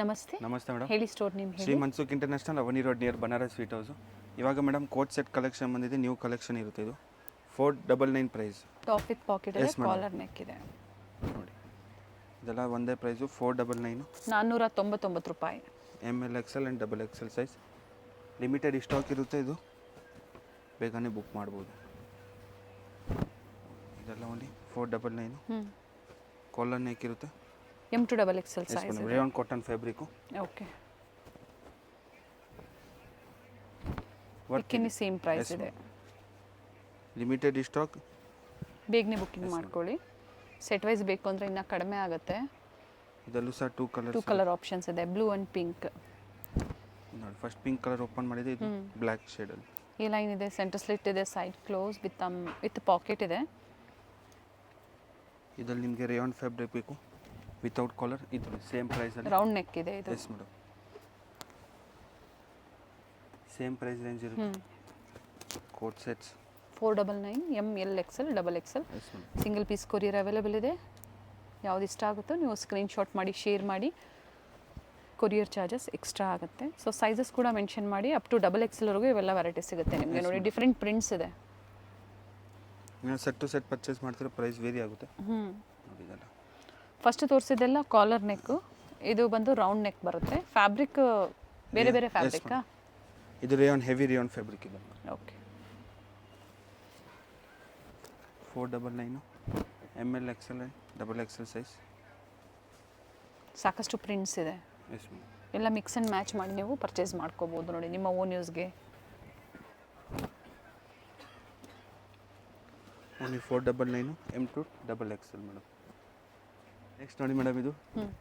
ನಮಸ್ತೆ. ನಮಸ್ತೆ ಮೇಡಮ್. ಹೇಳಿ ಸ್ಟೋರ್ ನೇಮ್ ಶ್ರೀ ಹೇಳಿ. Mansukh international Avani road near Banaras sweet house. ಇವಾಗ ಮೇಡಮ್ ಕೋಟ್ ಸೆಟ್ ಕಲೆಕ್ಷನ್ ಬಂದಿದೆ, ನ್ಯೂ ಕಲೆಕ್ಷನ್ ಇರುತ್ತೆ. ಇದು 499 ಪ್ರೈಸ್. ಟಾಪ್ ವಿತ್ ಪಾಕೆಟ್ ಇದೆ, Yes, madam. ಕಾಲರ್ ನೆಕ್ ಇದೆ. ನೋಡಿ ಇದೆಲ್ಲ ಒಂದೇ ಪ್ರೈಸು 499. 499 ರೂಪಾಯಿ. ML XL and XXL size. Limited stock ಇರುತ್ತೆ, ಇದು ಬೇಗನೆ ಬುಕ್ ಮಾಡ್ಬೋದು. ಇದೆಲ್ಲ ಓನ್ಲಿ 499. ಕಾಲರ್ ನೆಕ್ ಇರುತ್ತೆ. M to XXL ಸೈಜ್ ಇದೆ. Rayon cotton fabric. ಓಕೆ. ಇದಕ್ಕೆ ಸೇಮ್ ಪ್ರೈಸ್ ಇದೆ. Limited stock. ಬೇಗನೆ ಬುಕಿಂಗ್ ಮಾಡ್ಕೊಳ್ಳಿ. ಸೆಟ್ ವೈಸ್ ಬೇಕು ಅಂದರೆ ಇನ್ನೂ ಕಡಿಮೆ ಆಗುತ್ತೆ. ಇದರಲ್ಲೂ ಸಹ ಟೂ ಕಲರ್ ಆಪ್ಷನ್ಸ್ ಇದೆ, ಬ್ಲೂ ಆ್ಯಂಡ್ ಪಿಂಕ್. ನೋಡಿ ಫಸ್ಟ್ ಪಿಂಕ್ ಕಲರ್ ಓಪನ್ ಮಾಡಿದೆ, ಇದು ಬ್ಲ್ಯಾಕ್ ಶೇಡಲ್ಲಿ. ಈ ಲೈನ್ ಇದೆ, ಸೆಂಟರ್ ಸ್ಲಿಟ್ ಇದೆ, ಸೈಡ್ ಕ್ಲೋಸ್ ವಿತ್ ಪಾಕೆಟ್ ಇದೆ. ಇದರಲ್ಲಿ ನಿಮಗೆ ರೇಯಾನ್ ಫ್ಯಾಬ್ರಿಕ್ ಬೇಕು ವಿತೌಟ್ ಕಾಲರ್, ಇದು ಸೇಮ್ ಪ್ರೈಸಲ್ಲಿ. ರೌಂಡ್ ನೆಕ್ ಇದೆ ಇದು. Yes madam, same price range ಇರುತ್ತೆ. Coat sets 499 ML XL XXL. Yes madam. Single piece courier available ಇದೆ. ಯಾವ್ದು ಇಷ್ಟ ಆಗುತ್ತೋ ನೀವು ಸ್ಕ್ರೀನ್ಶಾಟ್ ಮಾಡಿ ಶೇರ್ ಮಾಡಿ. ಕೊರಿಯರ್ ಚಾರ್ಜಸ್ ಎಕ್ಸ್ಟ್ರಾ ಆಗುತ್ತೆ. ಸೊ ಸೈಜಸ್ ಕೂಡ ಮೆನ್ಷನ್ ಮಾಡಿ. ಅಪ್ ಟು XXL ವರೆಗೂ ಇವೆಲ್ಲ ವೆರೈಟಿ ಸಿಗುತ್ತೆ ನಿಮಗೆ. ನೋಡಿ ಡಿಫ್ರೆಂಟ್ ಪ್ರಿಂಟ್ಸ್ ಇದೆ. ನೀವು ಸೆಟ್ ಟು ಸೆಟ್ ಪರ್ಚೇಸ್ ಮಾಡ್ತಿರೋ ಪ್ರೈಸ್ ವೇರಿ ಆಗುತ್ತೆ. ನೋಡಿ ಇದೆಲ್ಲ ಫಸ್ಟ್ ತೋರಿಸಿದ್ದೆಲ್ಲ ಕಾಲರ್ ನೆಕ್ಕು, ಇದು ಬಂದು ರೌಂಡ್ ನೆಕ್ ಬರುತ್ತೆ. ಫ್ಯಾಬ್ರಿಕ್ ಬೇರೆ ಬೇರೆ ಫ್ಯಾಬ್ರಿಕ್ಕಾ? ಇದು ರೇಯಾನ್, ಹೆವಿ ರೇಯಾನ್ ಫ್ಯಾಬ್ರಿಕ್ ಇದೆ. Okay. 499 ML XL and XXL size. ಸಾಕಷ್ಟು ಪ್ರಿಂಟ್ಸ್ ಇದೆ. Yes madam. ಎಲ್ಲ ಮಿಕ್ಸ್ ಆ್ಯಂಡ್ ಮ್ಯಾಚ್ ಮಾಡಿ ನೀವು ಪರ್ಚೇಸ್ ಮಾಡ್ಕೋಬೋದು ನೋಡಿ ನಿಮ್ಮ ಓನ್ ಯೂಸ್ಗೆ. Only 499 M to XXL madam. Next ನೋಡಿ ಮೇಡಮ್, ಇದು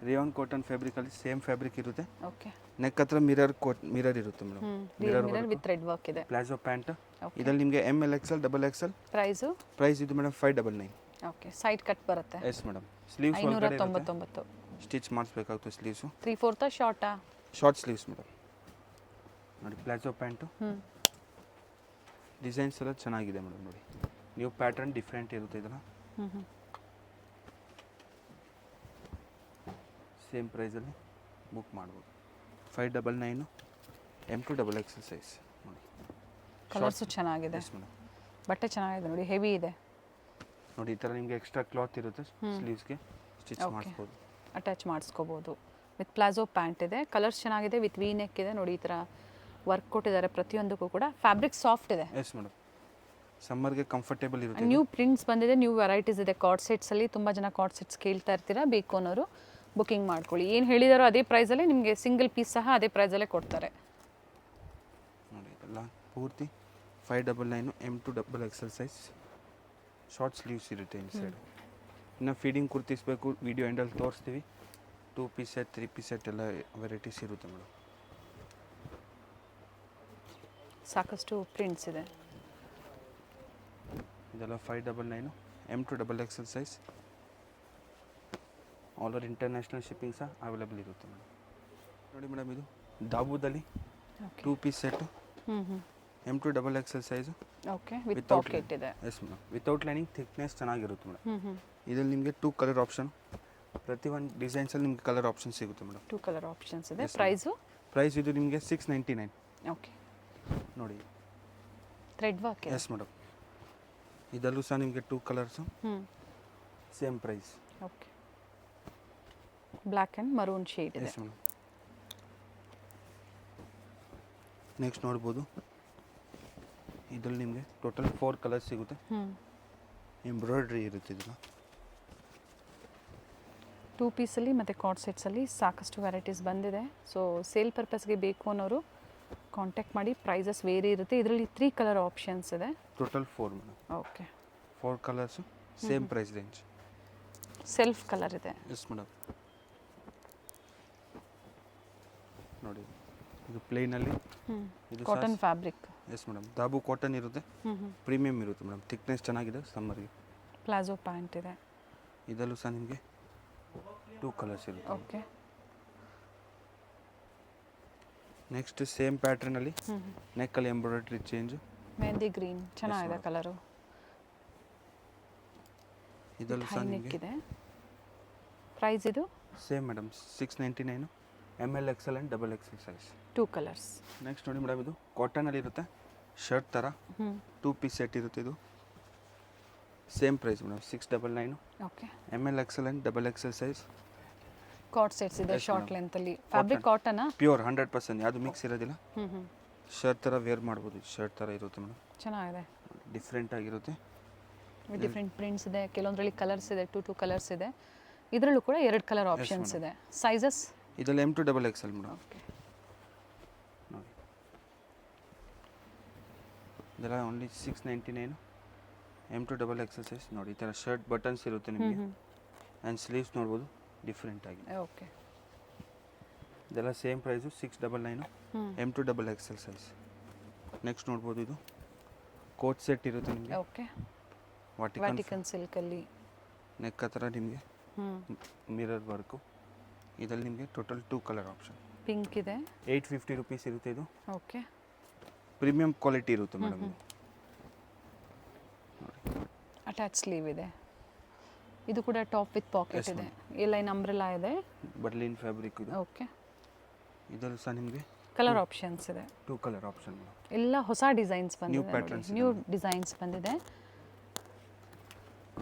ರೇಯಾನ್ ಕಾಟನ್ ಫ್ಯಾಬ್ರಿಕಲ್ಲಿ ಸೇಮ್ ಫ್ಯಾಬ್ರಿಕ್ ಇರುತ್ತೆ. ಓಕೆ. ನೆಕ್ ಹತ್ರ ಮಿರರ್ ಇರುತ್ತೆ madam. Mirror with thread work ಇದೆ. Palazzo pant. ಇದರಲ್ಲಿ ನಿಮಗೆ ML XL XXL. ಪ್ರೈಸ್ ಇದು ಮೇಡಮ್ 599. ಓಕೆ. ಸೈಡ್ ಕಟ್ ಬರುತ್ತೆ. Yes madam. ಸ್ಲೀವ್ಸ್ ಒಳಗಡೆ 599. ಸ್ಟಿಚ್ ಮಾಡಿಸ್ಬೇಕಾಗುತ್ತೆ ಸ್ಲೀವ್ಸು. 3/4 ಶಾರ್ಟಾ? Short sleeves madam. ನೋಡಿ ಪ್ಲಾಜೋ ಪ್ಯಾಂಟು. ಡಿಸೈನ್ಸ್ ಎಲ್ಲ ಚೆನ್ನಾಗಿದೆ ಮೇಡಮ್. ನೋಡಿ ನೀವು ಪ್ಯಾಟರ್ನ್ ಡಿಫ್ರೆಂಟ್ ಇರುತ್ತೆ ಇದನ್ನು. ಸೇಮ್ ಪ್ರೈಸಲ್ಲಿ ಬುಕ್ ಮಾಡ್ಬೋದು. 599 M to XXL ಸೈಜ್. ನೋಡಿ ಕಲರ್ಸು ಚೆನ್ನಾಗಿದೆ. S madam. ಬಟ್ಟೆ ಚೆನ್ನಾಗಿದೆ ನೋಡಿ, ಹೆವಿ ಇದೆ. ನೋಡಿ ಈ ಥರ ನಿಮಗೆ ಎಕ್ಸ್ಟ್ರಾ ಕ್ಲಾತ್ ಇರುತ್ತೆ, ಸ್ಲೀವ್ಸ್ಗೆ ಸ್ಟಿಚ್ ಮಾಡಿಸ್ಬೋದು, ಅಟ್ಯಾಚ್ ಮಾಡಿಸ್ಕೋಬೋದು. ವಿತ್ ಪ್ಲಾಜೋ ಪ್ಯಾಂಟ್ ಇದೆ. ಕಲರ್ಸ್ ಚೆನ್ನಾಗಿದೆ, ವಿತ್ ವಿ ನೆಕ್ ಇದೆ. ನೋಡಿ ಈ ಥರ ವರ್ಕ್ ಕೊಟ್ಟಿದ್ದಾರೆ ಪ್ರತಿಯೊಂದಕ್ಕೂ ಕೂಡ. ಫ್ಯಾಬ್ರಿಕ್ ಸಾಫ್ಟ್ ಇದೆ. Yes madam. ಸಮ್ಮರ್ಗೆ ಕಂಫರ್ಟೇಬಲ್ ಇರುತ್ತೆ. ನ್ಯೂ ಪ್ರಿಂಟ್ಸ್ ಬಂದಿದೆ, ನ್ಯೂ ವೆರೈಟೀಸ್ ಇದೆ. ಕಾರ್ಡ್ ಸೆಟ್ಸಲ್ಲಿ ತುಂಬ ಜನ ಕಾರ್ಡ್ ಸೆಟ್ಸ್ ಕೇಳ್ತಾ ಇರ್ತೀರಾ, ಬೇಕು ಅನ್ನೋರು ಬುಕಿಂಗ್ ಮಾಡ್ಕೊಳ್ಳಿ. ಏನು ಹೇಳಿದಾರೋ ಅದೇ ಪ್ರೈಸಲ್ಲೇ ನಿಮಗೆ ಸಿಂಗಲ್ ಪೀಸ್ ಸಹ ಅದೇ ಪ್ರೈಸಲ್ಲೇ ಕೊಡ್ತಾರೆ. ನೋಡಿ ಇದೆಲ್ಲ ಪೂರ್ತಿ 599 M to XXL size. Short sleeves ಇರುತ್ತೆ ಇನ್ಸೈಡ್. ಇನ್ನು ಫೀಡಿಂಗ್ ಕುರ್ತೀಸ್ ಬೇಕು, ವಿಡಿಯೋ ಎಂಡಲ್ಲಿ ತೋರಿಸ್ತೀವಿ. 2 ಪೀಸ್ ಸೆಟ್, 3 ಪೀಸ್ ಸೆಟ್ ಎಲ್ಲ ವೆರೈಟೀಸ್ ಇರುತ್ತೆ ಮೇಡಮ್. ಸಾಕಷ್ಟು ಪ್ರಿಂಟ್ಸ್ ಇದೆ. ಇದೆಲ್ಲ 599 M to XXL size. All over international shipping ಸಹ ಅವೈಲೇಬಲ್ ಇರುತ್ತೆ ಮೇಡಮ್. ನೋಡಿ ಮೇಡಮ್, ಇದು ದಾಬೂದಲ್ಲಿ 2 piece set. M to XXL size. Okay. With pocket ಇದೆ. Yes madam. Without lining, thickness ಚೆನ್ನಾಗಿರುತ್ತೆ ಮೇಡಮ್. ಇದರಲ್ಲಿ ನಿಮಗೆ 2 ಕಲರ್ ಆಪ್ಷನ್. ಪ್ರತಿ ಒಂದು ಡಿಸೈನ್ಸಲ್ಲಿ ನಿಮಗೆ ಕಲರ್ ಆಪ್ಷನ್ ಸಿಗುತ್ತೆ ಮೇಡಮ್. 2 ಕಲರ್ ಆಪ್ಷನ್ಸ್ ಇದೆ. ಪ್ರೈಸ್ ಇದು ನಿಮಗೆ 699. ಓಕೆ. ನೋಡಿ ಥ್ರೆಡ್ ವರ್ಕ್ ಇದೆ. Yes madam. ಇದರಲ್ಲೂ ಸಹ ನಿಮಗೆ 2 colours, same price. Okay. Black and maroon shade ಇದೆ. Yes madam. ನೆಕ್ಸ್ಟ್ ನೋಡ್ಬೋದು, ಇದರಲ್ಲಿ ನಿಮಗೆ ಟೋಟಲ್ 4 ಕಲರ್ಸ್ ಸಿಗುತ್ತೆ. ಎಂಬ್ರಾಯ್ಡ್ರಿ ಇರುತ್ತೆ ಇದನ್ನು. 2 ಪೀಸಲ್ಲಿ ಮತ್ತು ಕಾರ್ಡ್ ಸೆಟ್ಸಲ್ಲಿ ಸಾಕಷ್ಟು ವೆರೈಟೀಸ್ ಬಂದಿದೆ. ಸೊ ಸೇಲ್ ಪರ್ಪಸ್ಗೆ ಬೇಕು ಅನ್ನೋರು ಕಾಂಟ್ಯಾಕ್ಟ್ ಮಾಡಿ. ಪ್ರೈಸಸ್ ವೇರಿ ಇರುತ್ತೆ. ಇದರಲ್ಲಿ 3 ಕಲರ್ ಆಪ್ಷನ್ಸ್ ಇದೆ. Total 4 madam. Okay. 4 colours, same price range. Self colour ಇದೆ. Yes madam. ನೋಡಿ ಇದು ಪ್ಲೇನಲ್ಲಿ, ಇದು cotton fabric. Yes madam. Dabu cotton ಇರುತ್ತೆ, ಪ್ರೀಮಿಯಮ್ ಇರುತ್ತೆ ಮೇಡಮ್. ಥಿಕ್ನೆಸ್ ಚೆನ್ನಾಗಿದೆ ಸಮ್ಮರ್ಗೆ. ಪ್ಲಾಜೋ ಪ್ಯಾಂಟ್ ಇದೆ. ಇದರಲ್ಲೂ ಸಹ ನಿಮಗೆ 2 ಕಲರ್ಸ್ ಇರುತ್ತೆ. ಓಕೆ. ನೆಕ್ಸ್ಟ್ ಸೇಮ್ ಪ್ಯಾಟ್ರನಲ್ಲಿ ನೆಕ್ಕಲ್ಲಿ ಎಂಬ್ರಾಯ್ಡ್ರಿ ಚೇಂಜು. ಮೆಹಂದಿ ಗ್ರೀನ್ ಚೆನ್ನಾಗಿದೆ ಕಲರು. ಇದರಲ್ಲೂ ಸಹ ನಿಮಗೆ ಪ್ರೈಸ್ ಇದು same madam. 699 XL and XXL size. 2 colours. Next ನೋಡಿ ಮೇಡಮ್, ಇದು ಕಾಟನಲ್ಲಿ ಇರುತ್ತೆ, ಶರ್ಟ್ ಥರ 2 ಪೀಸ್ ಸೆಟ್ ಇರುತ್ತೆ. ಇದು same price madam, 699. Okay. XL and XXL size. Cord sets ಇದೆ Yes, ಶಾರ್ಟ್ madam. ಲೆಂತಲ್ಲಿ. ಫ್ಯಾಬ್ರಿಕ್ ಕಾಟನಾ? ಪ್ಯೂರ್ 100%, ಯಾವುದು ಮಿಕ್ಸ್ ಇರೋದಿಲ್ಲ. ಹ್ಞೂ ಶರ್ಟ್ ಥರ ವೇರ್ ಮಾಡ್ಬೋದು, ಶರ್ಟ್ ಥರ ಇರುತ್ತೆ ಮೇಡಮ್, ಚೆನ್ನಾಗಿದೆ. ಡಿಫ್ರೆಂಟ್ ಆಗಿರುತ್ತೆ. ಡಿಫ್ರೆಂಟ್ ಪ್ರಿಂಟ್ಸ್ ಇದೆ, ಕೆಲವೊಂದರಲ್ಲಿ ಕಲರ್ಸ್ ಇದೆ, 2 ಕಲರ್ಸ್ ಇದೆ. ಇದರಲ್ಲೂ ಕೂಡ 2 ಕಲರ್ ಆಪ್ಷನ್ಸ್ ಇದೆ. ಸೈಜಸ್ ಇದರಲ್ಲಿ M to XXL madam. Okay. ನೋಡಿ ಇದೆಲ್ಲ only 699. M to XXL size. ನೋಡಿ ಈ ಥರ ಶರ್ಟ್ ಬಟನ್ಸ್ ಇರುತ್ತೆ ನಿಮಗೆ, ಆ್ಯಂಡ್ ಸ್ಲೀವ್ಸ್ ನೋಡ್ಬೋದು ಡಿಫ್ರೆಂಟ್ ಆಗಿ. ಓಕೆ. ಇದೆಲ್ಲ same price 699. M to XXL size. Next ನೋಡ್ಬೋದು, ಇದು ಕೋಟ್ ಸೆಟ್ ಇರುತ್ತೆ ನಿಮಗೆ, ಓಕೆ. ವಾಟಿಕನ್ ವ್ಯಾಟಿಕನ್ ಸಿಲ್ಕಲ್ಲಿ. ನೆಕ್ ಹತ್ರ ನಿಮಗೆ ಮಿರರ್ ವರ್ಕು. ಇದರಲ್ಲಿ ನಿಮಗೆ ಟೋಟಲ್ 2 ಕಲರ್ ಆಪ್ಷನ್. ಪಿಂಕ್ ಇದೆ. 850 ರುಪೀಸ್ ಇರುತ್ತೆ. ಇದು ಓಕೆ. ಪ್ರೀಮಿಯಂ ಕ್ವಾಲಿಟಿ ಇರುತ್ತೆ ಮೇಡಮ್. ಇದು ಅಟ್ಯಾಚ್ ಸ್ಲೀವ್ ಇದೆ. ಇದು ಕೂಡ ಟಾಪ್ ವಿತ್ ಪಾಕೆಟ್ Yes, ಇದೆ. ಈ ಲೈನ್ ಅಂಬ್ರೆಲಾ ಇದೆ. ಬರ್ಲಿನ್ ಫ್ಯಾಬ್ರಿಕ್ ಇದು. ಓಕೆ. ಇದರಲ್ಲಿ ಸಹ ನಿಮಗೆ ಕಲರ್ ಆಪ್ಷನ್ಸ್ ಇದೆ. 2 ಕಲರ್ ಆಪ್ಷನ್ ಮೇಡಮ್. ಎಲ್ಲ ಹೊಸ ಡಿಸೈನ್ಸ್ ಬಂದಿದೆ. patterns ಇದೆ ನ್ಯೂ ಡಿಸೈನ್ಸ್ ಬಂದಿದೆ.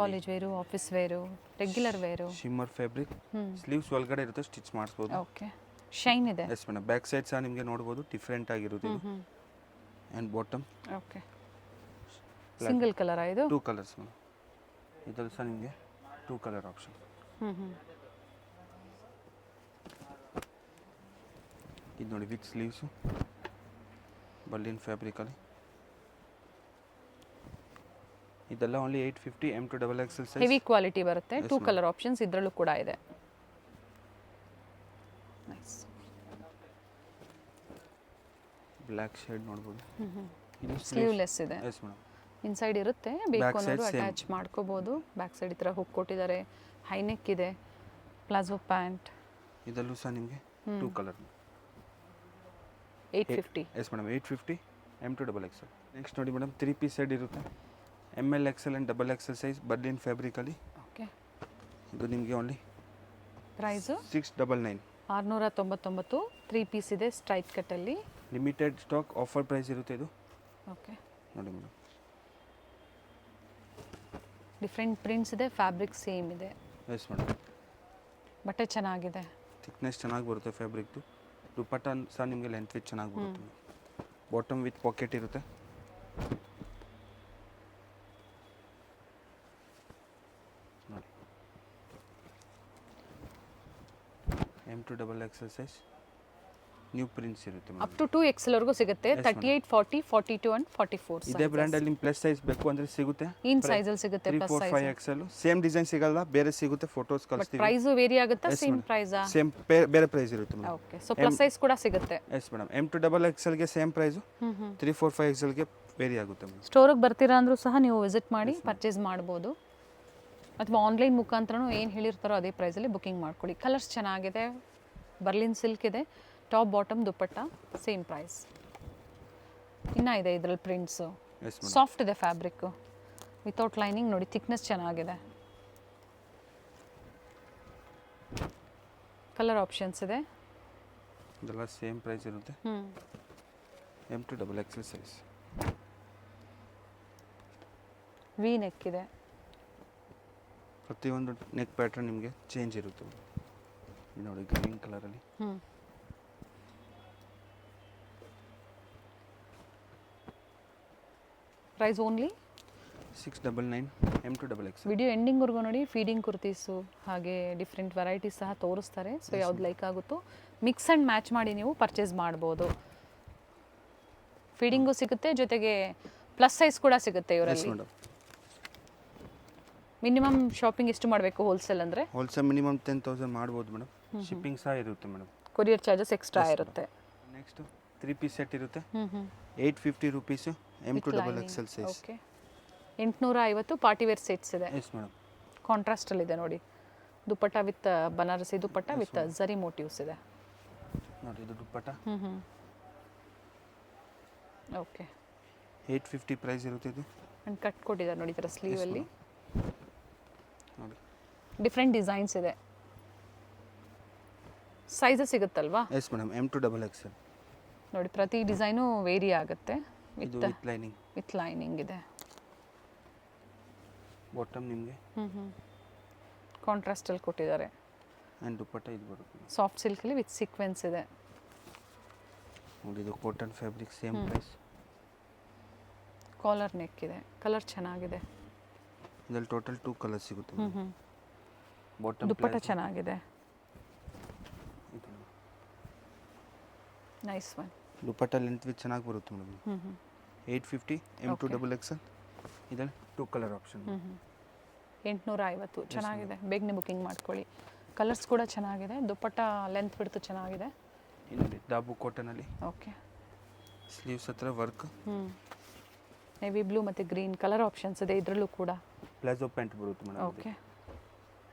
College wear, office wear, regular wear. Shimmer fabric. Sleeves ಒಳಗಡೆ ಇರುತ್ತೆ, ಸ್ಟಿಚ್ ಮಾಡಿಸ್ಬೋದು. ಓಕೆ. ಶೈನ್ ಇದೆ. Yes madam. ಬ್ಯಾಕ್ ಸೈಡ್ ಸಹ ನಿಮಗೆ ನೋಡ್ಬೋದು, ಡಿಫ್ರೆಂಟ್ ಆಗಿರುತ್ತೆ ಇದು. And bottom okay. Single colour ಇದು? 2 ಕಲರ್ಸ್ ಮೇಡಮ್. ಇದರಲ್ಲಿ ಸಹ ನಿಮಗೆ 2 ಕಲರ್ ಆಪ್ಷನ್. ಇದು ನೋಡಿ ವಿತ್ ಸ್ಲೀವ್ಸು, ಬರ್ಲಿನ್ ಫ್ಯಾಬ್ರಿಕಲ್ಲಿ. ಇದೆಲ್ಲ only 850. M to XXL size. Heavy quality ಬರುತ್ತೆ. Yes, 2 ma'am. ಕಲರ್ ಆಪ್ಷನ್ಸ್ ಇದರಲ್ಲೂ ಕೂಡ ಇದೆ. ನೈಸ್. ಬ್ಲ್ಯಾಕ್ ಶೇಡ್ ನೋಡ್ಬೋದು. ಇದು ಸ್ಲೀವ್ಲೆಸ್ ಇದೆ. Yes madam. ಇನ್ಸೈಡ್ ಇರುತ್ತೆ, ಬೇಕು Back side ಅನ್ನೋರು same. ಅಟ್ಯಾಚ್ ಮಾಡ್ಕೋಬೋದು. ಬ್ಯಾಕ್ ಸೈಡ್ ಈ ಥರ ಹುಕ್ ಕೊಟ್ಟಿದ್ದಾರೆ. ಹೈನೆಕ್ ಇದೆ, ಪ್ಲಾಜೋ ಪ್ಯಾಂಟ್. ಇದರಲ್ಲೂ ಸಹ ನಿಮಗೆ 2 colour. 850. Yes madam, 850. M to XXL. Next ನೋಡಿ ಮೇಡಮ್, 3 ಪೀಸ್ ಸೆಟ್ ಇರುತ್ತೆ. XL and XXL size, Berlin ಫ್ಯಾಬ್ರಿಕಲ್ಲಿ. ಓಕೆ. ಇದು ನಿಮಗೆ ಓನ್ಲಿ ಪ್ರೈಸು 699. 699. 3 ಪೀಸ್ ಇದೆ ಸ್ಟ್ರೈಟ್ ಕಟ್ಟಲ್ಲಿ. ಲಿಮಿಟೆಡ್ ಸ್ಟಾಕ್, ಆಫರ್ ಪ್ರೈಸ್ ಇರುತ್ತೆ ಇದು. ಓಕೆ. ನೋಡಿ ಮೇಡಮ್, ಡಿಫ್ರೆಂಟ್ ಪ್ರಿಂಟ್ಸ್ ಇದೆ, ಫ್ಯಾಬ್ರಿಕ್ ಸೇಮ್ ಇದೆ. Yes madam. ಬಟ್ಟೆ ಚೆನ್ನಾಗಿದೆ. ಥಿಕ್ನೆಸ್ ಚೆನ್ನಾಗಿ ಬರುತ್ತೆ ಫ್ಯಾಬ್ರಿಕ್ದು. ದುಪ್ಪಟ್ಟ ಸಹ ನಿಮಗೆ ಲೆಂತ್ ವಿತ್ ಚೆನ್ನಾಗಿ ಬರುತ್ತೆ. ಬಾಟಮ್ ವಿತ್ ಪಾಕೆಟ್ ಇರುತ್ತೆ. ನೋಡಿ M to XXL size. New prints ಇರುತ್ತೆ ಅಪ್ ಟು 2XL ವರೆಗೂ ಸಿಗುತ್ತೆ. 38, 40, 42 ಅಂಡ್ 44. ಇದೇ ಬ್ರ್ಯಾಂಡಲ್ಲಿ ನಿಮ್ಮ ಪ್ಲಸ್ ಸೈಜ್ ಬೇಕು ಅಂದರೆ ಸಿಗುತ್ತೆ. ಇನ್ ಸೈಜಲ್ಲಿ ಸಿಗುತ್ತೆ. 3, plus 4, size 5XL. Same design ಸಿಗಲ್ಲ, ಬೇರೆ ಸಿಗುತ್ತೆ. ಫೋಟೋಸ್ ಬಟ್ ಕಳಿಸ್ತೀವಿ. ಪ್ರೈಸು ವೇರಿ ಆಗುತ್ತಾ? Yes, same madam. ಪ್ರೈಸಾ? ಸೇಮ್ ಬೇರೆ ಪ್ರೈಸ್ ಇರುತ್ತೆ madam. Okay. So plus size ಕೂಡ ಸಿಗುತ್ತೆ. Yes madam. M to XXLಗೆ ಸೇಮ್ ಪ್ರೈಸು. 3, 4, 5XLಗೆ ವೇರಿ ಆಗುತ್ತೆ ಮೇಡಮ್. ಸ್ಟೋರಿಗೆ ಬರ್ತೀರಾ ಅಂದರೂ ಸಹ ನೀವು ವಿಸಿಟ್ ಮಾಡಿ ಪರ್ಚೇಸ್ ಮಾಡ್ಬೋದು, ಅಥವಾ ಆನ್ಲೈನ್ ಮುಖಾಂತರನೂ ಏನು ಹೇಳಿರ್ತಾರೋ ಅದೇ ಪ್ರೈಸಲ್ಲಿ ಬುಕ್ಕಿಂಗ್ ಮಾಡ್ಕೊಳ್ಳಿ. ಕಲರ್ಸ್ ಚೆನ್ನಾಗಿದೆ. ಬರ್ಲಿನ್ ಸಿಲ್ಕ್ ಇದೆ, top bottom dupatta same price. ಇನ್ನೂ ಇದೆ ಇದರಲ್ಲಿ ಪ್ರಿಂಟ್ಸು. Yes madam. ಸಾಫ್ಟ್ ಇದೆ ಫ್ಯಾಬ್ರಿಕ್ಕು, ವಿತೌಟ್ ಲೈನಿಂಗ್. ನೋಡಿ ಥಿಕ್ನೆಸ್ ಚೆನ್ನಾಗಿದೆ. ಕಲರ್ ಆಪ್ಷನ್ಸ್ ಇದೆ. ಇದೆಲ್ಲ ಸೇಮ್ ಪ್ರೈಸ್ ಇರುತ್ತೆ. M to XXL size. V neck ಇದೆ. ಪ್ರತಿಯೊಂದು ನೆಕ್ ಪ್ಯಾಟರ್ನ್ ನಿಮಗೆ ಚೇಂಜ್ ಇರುತ್ತೆ. ಇದು ನೋಡಿ ಗ್ರೀನ್ ಕಲರಲ್ಲಿ. Price only 699. M to XXL. Video ಎಂಡಿಂಗ್ವರೆಗೂ ನೋಡಿ. ಫೀಡಿಂಗ್ ಕುರ್ತೀಸು ಹಾಗೆ ಡಿಫ್ರೆಂಟ್ ವೆರೈಟೀಸ್ ಸಹ ತೋರಿಸ್ತಾರೆ. ಸೊ ಯಾವ್ದು ಲೈಕ್ ಆಗುತ್ತೋ ಮಿಕ್ಸ್ ಆ್ಯಂಡ್ ಮ್ಯಾಚ್ ಮಾಡಿ ನೀವು ಪರ್ಚೇಸ್ ಮಾಡ್ಬೋದು. ಫೀಡಿಂಗು ಸಿಗುತ್ತೆ, ಜೊತೆಗೆ ಪ್ಲಸ್ ಸೈಜ್ ಕೂಡ ಸಿಗುತ್ತೆ ಎಸ್ ಇವರಲ್ಲಿ. ಮೇಡಮ್. ಮಿನಿಮಮ್ ಶಾಪಿಂಗ್ ಎಷ್ಟು ಮಾಡಬೇಕು ಹೋಲ್ಸೇಲ್ ಅಂದರೆ? ಹೋಲ್ಸೇಲ್ ಮಿನಿಮಮ್ 10,000 ಮಾಡ್ಬೋದು ಮೇಡಮ್. ಶಿಪ್ಪಿಂಗ್ ಸಹ ಇರುತ್ತೆ ಮೇಡಮ್. ಕೊರಿಯರ್ ಚಾರ್ಜಸ್ ಎಕ್ಸ್ಟ್ರಾ ಇರುತ್ತೆ. ನೆಕ್ಸ್ಟ್ 3 ಪೀಸ್ ಸೆಟ್ ಇರುತ್ತೆ. 850 ರುಪೀಸು. M to XXL ಸೈಜ್. ಓಕೆ. 850 ಪಾರ್ಟಿ ವೇರ್ ಸೆಟ್ಸ್ ಇದೆ. Yes madam. ಕಾಂಟ್ರಾಸ್ಟಲ್ಲಿದೆ ನೋಡಿ. Dupatta with Banarasi dupatta with zari motifs ಇದೆ. ನೋಡಿ ಇದು ದುಪ್ಪಟ್ಟ. ಓಕೆ. 850 ಪ್ರೈಸ್ ಇರುತ್ತೆ ಇದು. ಆ್ಯಂಡ್ ಕಟ್ ಕೊಟ್ಟಿದ್ದಾರೆ ನೋಡಿ ಈ ಥರ ಸ್ಲೀವಲ್ಲಿ. ನೋಡಿ ಡಿಫ್ರೆಂಟ್ ಡಿಸೈನ್ಸ್ ಇದೆ. ಸೈಜಸ್ ಸಿಗುತ್ತಲ್ವಾ? Yes madam, M to double XL. ನೋಡಿ ಪ್ರತಿ ಡಿಸೈನು ವೇರಿ ಆಗುತ್ತೆ. ಇದು ವಿತ್ ಲೈನಿಂಗ್. ವಿತ್ ಲೈನಿಂಗ್ ಇದೆ. ಬಾಟಮ್ ನಿಮಗೆ ಕಾಂಟ್ರಾಸ್ಟಲ್ಲಿ ಕೊಟ್ಟಿದ್ದಾರೆ. ಆ್ಯಂಡ್ ದುಪ್ಪಟ್ಟ ಇದು ಬರುತ್ತೆ. ಸಾಫ್ಟ್ ಸಿಲ್ಕಲ್ಲಿ ವಿತ್ ಸೀಕ್ವೆನ್ಸ್ ಇದೆ. ನೋಡಿ ಇದು cotton fabric, same price. Collar neck ಇದೆ. ಕಲರ್ ಚೆನ್ನಾಗಿದೆ. ಇದರಲ್ಲಿ ಟೋಟಲ್ 2 ಕಲರ್ಸ್ ಸಿಗುತ್ತೆ. ಬಾಟಮ್ ದುಪ್ಪಟ್ಟ ಚೆನ್ನಾಗಿದೆ. Nice one. Dupatta length with ಚೆನ್ನಾಗಿ ಬರುತ್ತೆ madam. 850 M to double XL. ಇದರಲ್ಲಿ 2 ಕಲರ್ ಆಪ್ಷನ್. 850 ಚೆನ್ನಾಗಿದೆ. ಬೇಗನೆ ಬುಕ್ಕಿಂಗ್ ಮಾಡ್ಕೊಳ್ಳಿ. ಕಲರ್ಸ್ ಕೂಡ ಚೆನ್ನಾಗಿದೆ. ದುಪ್ಪಟ್ಟ ಲೆಂತ್ ಬಿಡ್ತು ಚೆನ್ನಾಗಿದೆ. ಇನ್ನೊಂದು ದಾಬು ಕಾಟನಲ್ಲಿ. ಓಕೆ. ಸ್ಲೀವ್ಸ್ ಹತ್ರ ವರ್ಕ್. ನೇವಿ ಬ್ಲೂ ಮತ್ತು ಗ್ರೀನ್ ಕಲರ್ ಆಪ್ಷನ್ಸ್ ಇದೆ ಇದರಲ್ಲೂ ಕೂಡ. ಪ್ಲಾಜೋ ಪ್ಯಾಂಟ್ ಬರುತ್ತೆ ಮೇಡಮ್. ಓಕೆ.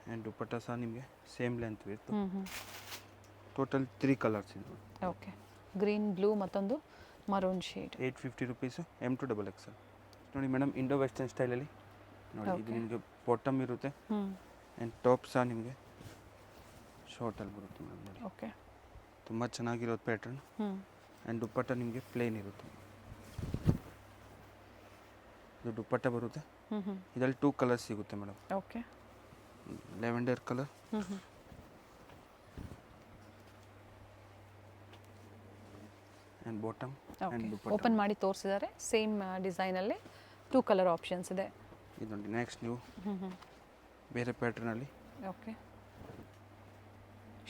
ಆ್ಯಂಡ್ ದುಪ್ಪಟ್ಟ ಸಹ ನಿಮಗೆ same length with. Total 3 colours ಇದೆ. ಓಕೆ. ಗ್ರೀನ್, ಬ್ಲೂ ಮತ್ತೊಂದು maroon shade. 850 rupees M to double XL. ನೋಡಿ ಮೇಡಮ್, ಇಂಡೋ ವೆಸ್ಟರ್ನ್ ಸ್ಟೈಲಲ್ಲಿ ನೋಡಿ. ಇದು ನಿಮಗೆ ಬಾಟಮ್ ಇರುತ್ತೆ ಆ್ಯಂಡ್ ಟಾಪ್ ಸಹ ನಿಮಗೆ ಶಾರ್ಟಲ್ಲಿ ಬರುತ್ತೆ ಮೇಡಮ್. ನೋಡಿ ಓಕೆ. ತುಂಬ ಚೆನ್ನಾಗಿರೋದು ಪ್ಯಾಟ್ರನ್. ಆ್ಯಂಡ್ ದುಪ್ಪಟ್ಟ ನಿಮಗೆ ಪ್ಲೇನ್ ಇರುತ್ತೆ. ಇದು ದುಪ್ಪಟ್ಟ ಬರುತ್ತೆ. ಇದರಲ್ಲಿ 2 ಕಲರ್ಸ್ ಸಿಗುತ್ತೆ madam. Okay. Lavender colour and bottom and dupatta. Open ಮಾಡಿ ತೋರಿಸಿದ್ದಾರೆ. ಸೇಮ್ ಡಿಸೈನಲ್ಲಿ 2 ಕಲರ್ ಆಪ್ಷನ್ಸ್ ಇದೆ. ಇದು ನೋಡಿ ನೆಕ್ಸ್ಟ್ ನೀವು ಬೇರೆ ಪ್ಯಾಟ್ರನಲ್ಲಿ. ಓಕೆ.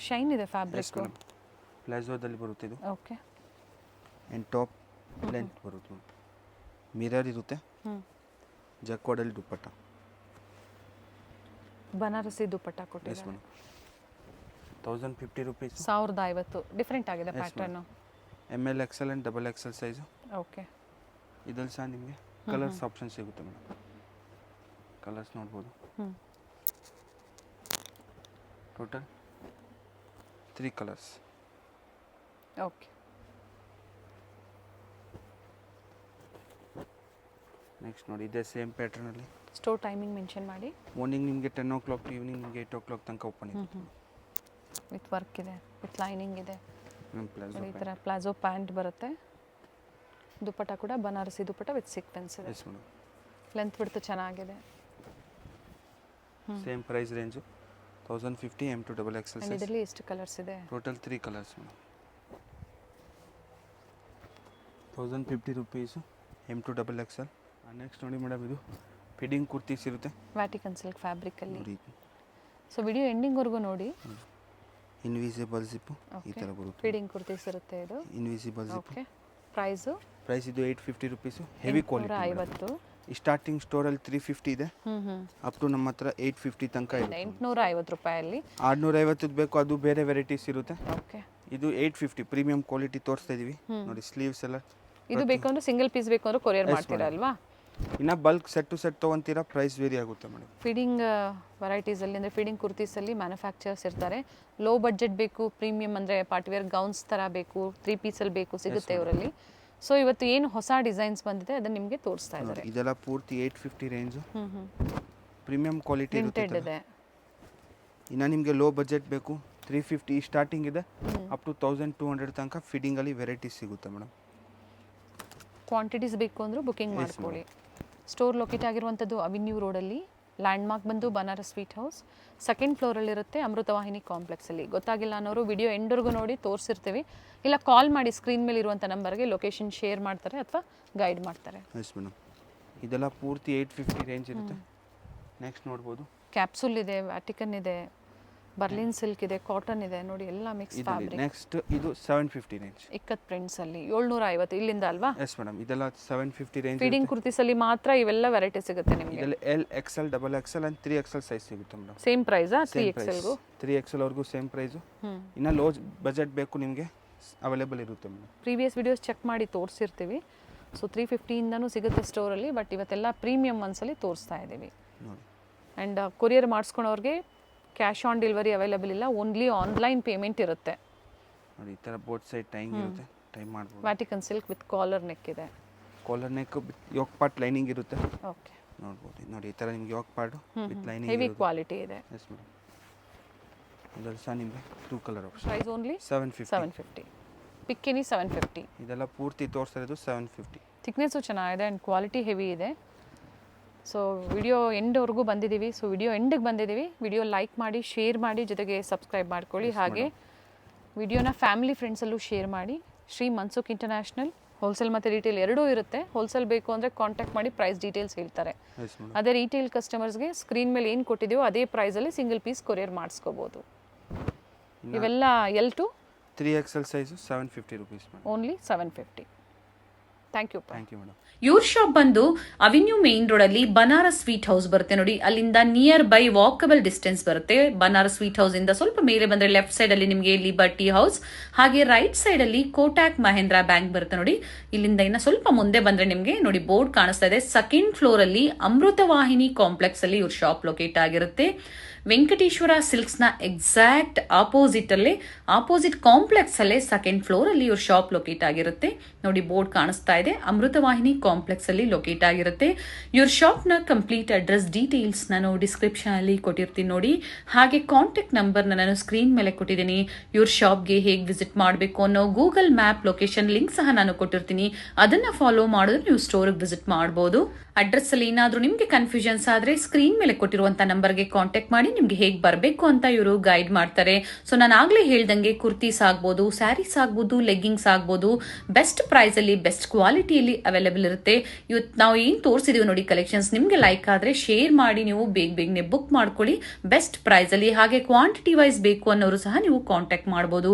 ಶೈನ್ ಇದೆ ಫ್ಯಾಬ್ರಿಕ್. ಪ್ಲಾಜೋದಲ್ಲಿ ಬರುತ್ತೆ ಇದು. ಓಕೆ. ಆ್ಯಂಡ್ ಟಾಪ್ ಲೆಂತ್ ಬರುತ್ತೆ. ಮಿರರ್ ಇರುತ್ತೆ. ಜಕ್ವಾಡಲ್ಲಿ ದುಪ್ಪಟ್ಟ. ಬನಾರಸಿ ದುಪ್ಪಟ್ಟ ಕೊಟ್ಟಿದ್ದಾರೆ. 1050 ರುಪೀಸ್. 1050. ಡಿಫ್ರೆಂಟ್ ಆಗಿದೆ pattern. M L Excel and double XL size. Okay. ಇದ್ರಲ್ಲಿ ಸಹ ನಿಮಗೆ ಕಲರ್ಸ್ ಆಪ್ಷನ್ ಸಿಗುತ್ತೆ ಮೇಡಮ್. ಕಲರ್ಸ್ ನೋಡ್ಬೋದು. Total 3 colours. ಓಕೆ. ನೆಕ್ಸ್ಟ್ ನೋಡಿ, ಇದೇ ಸೇಮ್ ಪ್ಯಾಟ್ರನಲ್ಲಿ. ಸ್ಟೋರ್ ಟೈಮಿಂಗ್ ಮೆನ್ಷನ್ ಮಾಡಿ. ಮಾರ್ನಿಂಗ್ ನಿಮಗೆ 10 o'clock ಟು ಈವ್ನಿಂಗ್ ನಿಮಗೆ 8 o'clock ತನಕ ಓಪನ್ ಇರುತ್ತೆ. ವಿತ್ ವರ್ಕ್ ಇದೆ, ವಿತ್ ಲೈನಿಂಗ್ ಇದೆ. ಪ್ಲಾಜೋ ಈ ಥರ ಪ್ಲಾಜೋ ಪ್ಯಾಂಟ್ ಬರುತ್ತೆ. ದುಪ್ಪಟ್ಟ ಕೂಡ ಬನಾರಸಿ ದುಪ್ಪಟ್ಟ ವಿತ್ ಸೀಕ್ವೆನ್ಸ್ ಇದೆ. Yes madam. ಲೆಂತ್ ಬಿಡ್ತು ಚೆನ್ನಾಗಿದೆ. Same price range 1050 M to double XL size. ಇದರಲ್ಲಿ ಎಷ್ಟು ಕಲರ್ಸ್ ಇದೆ? Total 3 colours madam. 1050 rupees M to double XL. Next ನೋಡಿ ಮೇಡಮ್, ಇದು ಫಿಟ್ಟಿಂಗ್ ಕುರ್ತೀಸ್ ಇರುತ್ತೆ. ವ್ಯಾಟಿಕನ್ ಸಿಲ್ಕ್ ಫ್ಯಾಬ್ರಿಕಲ್ಲಿ. ನೋಡಿ, ಸೊ ವಿಡಿಯೋ ಎಂಡಿಂಗ್ವರೆಗೂ ನೋಡಿ. ಇನ್ವಿಸಿಬಲ್ ಜಿಪ್ಪು ಈ ಥರ ಬರುತ್ತೆ. ಫೀಡಿಂಗ್ ಕುರ್ತೀಸ್ ಇರುತ್ತೆ ಇದು. Invisible zip. ಓಕೆ. ಪ್ರೈಸ್ ಇದು 850 ರುಪೀಸು. Heavy quality. 850. ಸ್ಟಾರ್ಟಿಂಗ್ ಸ್ಟೋರಲ್ಲಿ 350 ಇದೆ. ಅಪ್ ಟು ನಮ್ಮ ಹತ್ರ 850 ತನಕ ಇದೆ. 850 ರೂಪಾಯಲ್ಲಿ. 650 ಬೇಕು, ಅದು ಬೇರೆ ವೆರೈಟೀಸ್ ಇರುತ್ತೆ. ಓಕೆ. ಇದು 850 ಪ್ರೀಮಿಯಂ ಕ್ವಾಲಿಟಿ ತೋರಿಸ್ತಾ ಇದೀವಿ. ನೋಡಿ ಸ್ಲೀವ್ಸ್ ಎಲ್ಲ. ಇದು ಬೇಕಂದ್ರೆ ಸಿಂಗಲ್ ಪೀಸ್ ಬೇಕಂದ್ರೆ ಕೊರಿಯರ್ ಮಾಡ್ತೀರಾ ಅಲ್ವಾ? ಇನ್ನು ಬಲ್ಕ್ ಸೆಟ್ ಟು ಸೆಟ್ ತೊಗೊತೀರಾ, ಪ್ರೈಸ್ ವೇರಿ ಆಗುತ್ತೆ ಮೇಡಮ್. ಫೀಡಿಂಗ್ ವೆರೈಟೀಸಲ್ಲಿ ಅಂದರೆ ಫೀಡಿಂಗ್ ಕುರ್ತೀಸಲ್ಲಿ ಮ್ಯಾನುಫ್ಯಾಕ್ಚರ್ಸ್ ಇರ್ತಾರೆ. ಲೋ ಬಡ್ಜೆಟ್ ಬೇಕು, ಪ್ರೀಮಿಯಮ್ ಅಂದರೆ ಪಾರ್ಟಿವೇರ್ ಗೌನ್ಸ್ ಥರ ಬೇಕು, 3 ಪೀಸಲ್ಲಿ ಬೇಕು, ಸಿಗುತ್ತೆ ಇವರಲ್ಲಿ. ಸೊ ಇವತ್ತು ಏನು ಹೊಸ ಡಿಸೈನ್ಸ್ ಬಂದಿದೆ ಅದನ್ನು ನಿಮಗೆ ತೋರಿಸ್ತಾ ಇದ್ದಾರೆ. ಇದೆಲ್ಲ ಪೂರ್ತಿ 850 ರೇಂಜು. ಪ್ರೀಮಿಯಂ ಕ್ವಾಲಿಟಿ ಇರುತ್ತೆ. ಇನ್ನು ನಿಮಗೆ ಲೋ ಬಜೆಟ್ ಬೇಕು, 350 ಸ್ಟಾರ್ಟಿಂಗ್ ಇದೆ. ಅಪ್ ಟು 1200 ತನಕ ಫೀಡಿಂಗಲ್ಲಿ ವೆರೈಟೀಸ್ ಸಿಗುತ್ತೆ ಮೇಡಮ್. ಕ್ವಾಂಟಿಟೀಸ್ ಬೇಕು ಅಂದರೂ ಬುಕಿಂಗ್ ಮಾಡ್ಕೊಳ್ಳಿ. ಸ್ಟೋರ್ ಲೊಕೇಟ್ ಆಗಿರುವಂಥದ್ದು ಅವಿನ್ಯೂ ರೋಡಲ್ಲಿ. ಲ್ಯಾಂಡ್ಮಾರ್ಕ್ ಬಂದು ಬನಾರಸ್ ಸ್ವೀಟ್ ಹೌಸ್, 2nd ಫ್ಲೋರಲ್ಲಿರುತ್ತೆ, ಅಮೃತವಾಹಿನಿ ಕಾಂಪ್ಲೆಕ್ಸಲ್ಲಿ. ಗೊತ್ತಾಗಿಲ್ಲ ಅನ್ನೋರು ವಿಡಿಯೋ ಎಂಡ್ವರೆಗೂ ನೋಡಿ ತೋರಿಸಿರ್ತೀವಿ. ಇಲ್ಲ ಕಾಲ್ ಮಾಡಿ, ಸ್ಕ್ರೀನ್ ಮೇಲೆ ಇರುವಂಥ ನಂಬರ್ಗೆ ಲೊಕೇಶನ್ ಶೇರ್ ಮಾಡ್ತಾರೆ ಅಥವಾ ಗೈಡ್ ಮಾಡ್ತಾರೆ. Yes madam. ಇದೆಲ್ಲ ಪೂರ್ತಿ 850 ರೇಂಜ್ ಇರುತ್ತೆ. ನೆಕ್ಸ್ಟ್ ನೋಡ್ಬೋದು, ಕ್ಯಾಪ್ಸೂಲ್ ಇದೆ, ವ್ಯಾಟಿಕನ್ ಇದೆ, ಬರ್ಲಿನ್ ಸಿಲ್ಕ್ ಇದೆ, ಕಾಟನ್ ಇದೆ. ನೋಡಿ ಎಲ್ಲ ಮಿಕ್ಸ್ ಫ್ಯಾಬ್ರಿಕ್. ನೆಕ್ಸ್ಟ್ ಇದು 750 ರೇಂಜ್. ಇಕ್ಕತ್ ಪ್ರಿಂಟ್ಸ್ ಅಲ್ಲಿ 750 ಇಲ್ಲಿಂದ ಅಲ್ವಾ? Yes madam. ಇದೆಲ್ಲ 750 ರೇಂಜ್. ಫೀಡಿಂಗ್ ಕುರ್ತೀಸಲ್ಲಿ ಮಾತ್ರ ಇವೆಲ್ಲ ವೆರೈಟಿ ಸಿಗುತ್ತೆ ನಿಮಗೆ. ಇದರಲ್ಲಿ L, XL, double XL and 3XL size ಸಿಗುತ್ತೆ ಮೇಡಮ್. ಸೇಮ್ ಪ್ರೈಸಾ? 3XL ಗೂ 3XL ವರೆಗೂ ಸೇಮ್ ಪ್ರೈಸು. ಇನ್ನು ಲೋ ಬಜೆಟ್ ಬೇಕು ನಿಮಗೆ, ಅವೈಲೇಬಲ್ ಇರುತ್ತೆ ಮೇಡಮ್. ಪ್ರೀವಿಯಸ್ ವಿಡಿಯೋಸ್ ಚೆಕ್ ಮಾಡಿ ತೋರಿಸಿರ್ತೀವಿ. ಸೊ 350 ಇಂದನೂ ಸಿಗುತ್ತೆ ಸ್ಟೋರಲ್ಲಿ. ಬಟ್ ಇವತ್ತೆಲ್ಲ ಪ್ರೀಮಿಯಮ್ ಒನ್ಸಲ್ಲಿ ತೋರಿಸ್ತಾ ಇದ್ದೀವಿ. ನೋಡಿ. ಆ್ಯಂಡ್ ಕೊರಿಯರ್ ಮಾಡಿಸ್ಕೊಳೋರಿಗೆ ಕ್ಯಾಶ್ ಆನ್ ಡೆಲಿವರಿ ಅವೈಲೇಬಲ್ ಇಲ್ಲ, ಓನ್ಲಿ ಆನ್ಲೈನ್ ಪೇಮೆಂಟ್ ಇರುತ್ತೆ. ನೋಡಿ ಈ ಥರ ಬೋತ್ ಸೈಡ್ ಟೈಂಗ್ ಇರುತ್ತೆ, ಟೈಮ್ ಮಾಡ್ಬೋದು. Vatican silk with collar neck ಇದೆ. Collar neck yoke part lining ಇರುತ್ತೆ. ಓಕೆ. ನೋಡ್ಬೋದು. ನೋಡಿ ಈ ಥರ ನಿಮ್ಗೆ yoke part with lining heavy quality ಇದೆ. Yes madam. ಇದರಲ್ಲಿ ಸಹ ನಿಮಗೆ 2 ಕಲರ್ ಆಪ್ಷನ್. Price only 750. 750. ಪಿಕ್ಕಿನಿ 750. ಇದೆಲ್ಲ ಪೂರ್ತಿ ತೋರಿಸ್ತಾ ಇರೋದು 750. ಥಿಕ್ನೆಸ್ಸು ಚೆನ್ನಾಗಿದೆ ಆ್ಯಂಡ್ ಕ್ವಾಲಿಟಿ ಹೆವಿ ಇದೆ. ಸೊ ವಿಡಿಯೋ ಎಂಡ್ವರೆಗೂ ಬಂದಿದ್ದೀವಿ. ಸೊ ವಿಡಿಯೋ ಎಂಡಿಗೆ ಬಂದಿದ್ದೀವಿ. ವಿಡಿಯೋ ಲೈಕ್ ಮಾಡಿ, ಶೇರ್ ಮಾಡಿ, ಜೊತೆಗೆ ಸಬ್ಸ್ಕ್ರೈಬ್ ಮಾಡ್ಕೊಳ್ಳಿ. ಹಾಗೆ ವಿಡಿಯೋನ ಫ್ಯಾಮಿಲಿ ಫ್ರೆಂಡ್ಸಲ್ಲೂ ಶೇರ್ ಮಾಡಿ. ಶ್ರೀ ಮನ್ಸುಖ್ ಇಂಟರ್ನ್ಯಾಷನಲ್ ಹೋಲ್ಸೇಲ್ ಮತ್ತು ರಿಟೇಲ್ ಎರಡೂ ಇರುತ್ತೆ. ಹೋಲ್ಸೇಲ್ ಬೇಕು ಅಂದರೆ ಕಾಂಟ್ಯಾಕ್ಟ್ ಮಾಡಿ, ಪ್ರೈಸ್ ಡೀಟೇಲ್ಸ್ ಹೇಳ್ತಾರೆ. ಅದೇ ರಿಟೇಲ್ ಕಸ್ಟಮರ್ಸ್ಗೆ ಸ್ಕ್ರೀನ್ ಮೇಲೆ ಏನು ಕೊಟ್ಟಿದ್ದೀವೋ ಅದೇ ಪ್ರೈಸಲ್ಲಿ ಸಿಂಗಲ್ ಪೀಸ್ ಕೊರಿಯರ್ ಮಾಡಿಸ್ಕೋಬೋದು. ಇವೆಲ್ಲ L2 3XL size 750 rupees. Only 750. Thank you madam. ಇವ್ರ ಶಾಪ್ ಬಂದು ಅವೆನ್ಯೂ ಮೇನ್ ರೋಡ್ ಅಲ್ಲಿ ಬನಾರಸ್ ಸ್ವೀಟ್ ಹೌಸ್ ಬರುತ್ತೆ ನೋಡಿ. ಅಲ್ಲಿಂದ ನಿಯರ್ ಬೈ ವಾಕಬಲ್ ಡಿಸ್ಟೆನ್ಸ್ ಬರುತ್ತೆ. ಬನಾರಸ್ ಸ್ವೀಟ್ ಹೌಸ್ ಇಂದ ಸ್ವಲ್ಪ ಮೇಲೆ ಬಂದ್ರೆ ಲೆಫ್ಟ್ ಸೈಡ್ ಅಲ್ಲಿ ನಿಮಗೆ ಲಿಬರ್ಟಿ ಹೌಸ್, ಹಾಗೆ ರೈಟ್ ಸೈಡ್ ಅಲ್ಲಿ ಕೋಟಾಕ್ ಮಹೇಂದ್ರ ಬ್ಯಾಂಕ್ ಬರುತ್ತೆ ನೋಡಿ. ಇಲ್ಲಿಂದ ಇನ್ನ ಸ್ವಲ್ಪ ಮುಂದೆ ಬಂದ್ರೆ ನಿಮಗೆ ನೋಡಿ ಬೋರ್ಡ್ ಕಾಣಿಸ್ತಾ ಇದೆ. ಸೆಕೆಂಡ್ ಫ್ಲೋರ್ ಅಲ್ಲಿ ಅಮೃತವಾಹಿನಿ ಕಾಂಪ್ಲೆಕ್ಸ್ ಅಲ್ಲಿ ಇವ್ರ ಶಾಪ್ ಲೊಕೇಟ್ ಆಗಿರುತ್ತೆ. ವೆಂಕಟೇಶ್ವರ ಸಿಲ್ಕ್ಸ್ ನ ಎಕ್ಸಾಕ್ಟ್ ಆಪೋಸಿಟ್ ಕಾಂಪ್ಲೆಕ್ಸ್ ಅಲ್ಲೇ ಸೆಕೆಂಡ್ ಫ್ಲೋರ್ ಅಲ್ಲಿ ಇವ್ರ ಶಾಪ್ ಲೊಕೇಟ್ ಆಗಿರುತ್ತೆ ನೋಡಿ. ಬೋರ್ಡ್ ಕಾಣಿಸ್ತಾ ಇದೆ. ಅಮೃತವಾಹಿನಿ ಕಾಂಪ್ಲೆಕ್ಸ್ ಅಲ್ಲಿ ಲೊಕೇಟ್ ಆಗಿರುತ್ತೆ. ಇವ್ರ ಶಾಪ್ ನ ಕಂಪ್ಲೀಟ್ ಅಡ್ರೆಸ್ ಡೀಟೇಲ್ಸ್ ನಾನು ಡಿಸ್ಕ್ರಿಪ್ಷನ್ ಅಲ್ಲಿ ಕೊಟ್ಟಿರ್ತೀನಿ ನೋಡಿ. ಹಾಗೆ ಕಾಂಟ್ಯಾಕ್ಟ್ ನಂಬರ್ ನಾನು ಸ್ಕ್ರೀನ್ ಮೇಲೆ ಕೊಟ್ಟಿದ್ದೀನಿ. ಇವ್ರ ಶಾಪ್ಗೆ ಹೇಗೆ ವಿಸಿಟ್ ಮಾಡಬೇಕು ಅನ್ನೋ ಗೂಗಲ್ ಮ್ಯಾಪ್ ಲೊಕೇಶನ್ ಲಿಂಕ್ ಸಹ ನಾನು ಕೊಟ್ಟಿರ್ತೀನಿ. ಅದನ್ನ ಫಾಲೋ ಮಾಡಿದ್ರೆ ನೀವು ಸ್ಟೋರ್ಗೆ ವಿಸಿಟ್ ಮಾಡಬಹುದು. ಅಡ್ರೆಸ್ ಅಲ್ಲಿ ಏನಾದ್ರೂ ನಿಮ್ಗೆ ಕನ್ಫ್ಯೂಷನ್ಸ್ ಆದ್ರೆ ಸ್ಕ್ರೀನ್ ಮೇಲೆ ಕೊಟ್ಟಿರುವಂತ ನಂಬರ್ಗೆ ಕಾಂಟ್ಯಾಕ್ಟ್ ಮಾಡಿ ನಿಮ್ಗೆ ಹೇಗೆ ಬರಬೇಕು ಅಂತ ಇವರು ಗೈಡ್ ಮಾಡ್ತಾರೆ. ಸೊ ನಾನು ಆಗ್ಲೇ ಹೇಳ್ದಂಗೆ ಕುರ್ತೀಸ್ ಆಗ್ಬೋದು, ಸ್ಯಾರೀಸ್ ಆಗ್ಬೋದು, ಲೆಗ್ಗಿಂಗ್ಸ್ ಆಗ್ಬೋದು, ಬೆಸ್ಟ್ ಪ್ರೈಸ್ ಅಲ್ಲಿ ಬೆಸ್ಟ್ ಕ್ವಾಲಿಟಿಯಲ್ಲಿ ಅವೈಲೇಬಲ್ ಇರುತ್ತೆ. ಇವತ್ತು ನಾವು ಏನ್ ತೋರಿಸಿದೀವಿ ನೋಡಿ ಕಲೆಕ್ಷನ್ಸ್, ನಿಮ್ಗೆ ಲೈಕ್ ಆದ್ರೆ ಶೇರ್ ಮಾಡಿ ನೀವು ಬೇಗನೆ ಬುಕ್ ಮಾಡ್ಕೊಳ್ಳಿ ಬೆಸ್ಟ್ ಪ್ರೈಸ್ ಅಲ್ಲಿ. ಹಾಗೆ ಕ್ವಾಂಟಿಟಿ ವೈಸ್ ಬೇಕು ಅನ್ನೋರು ಸಹ ನೀವು ಕಾಂಟ್ಯಾಕ್ಟ್ ಮಾಡಬಹುದು.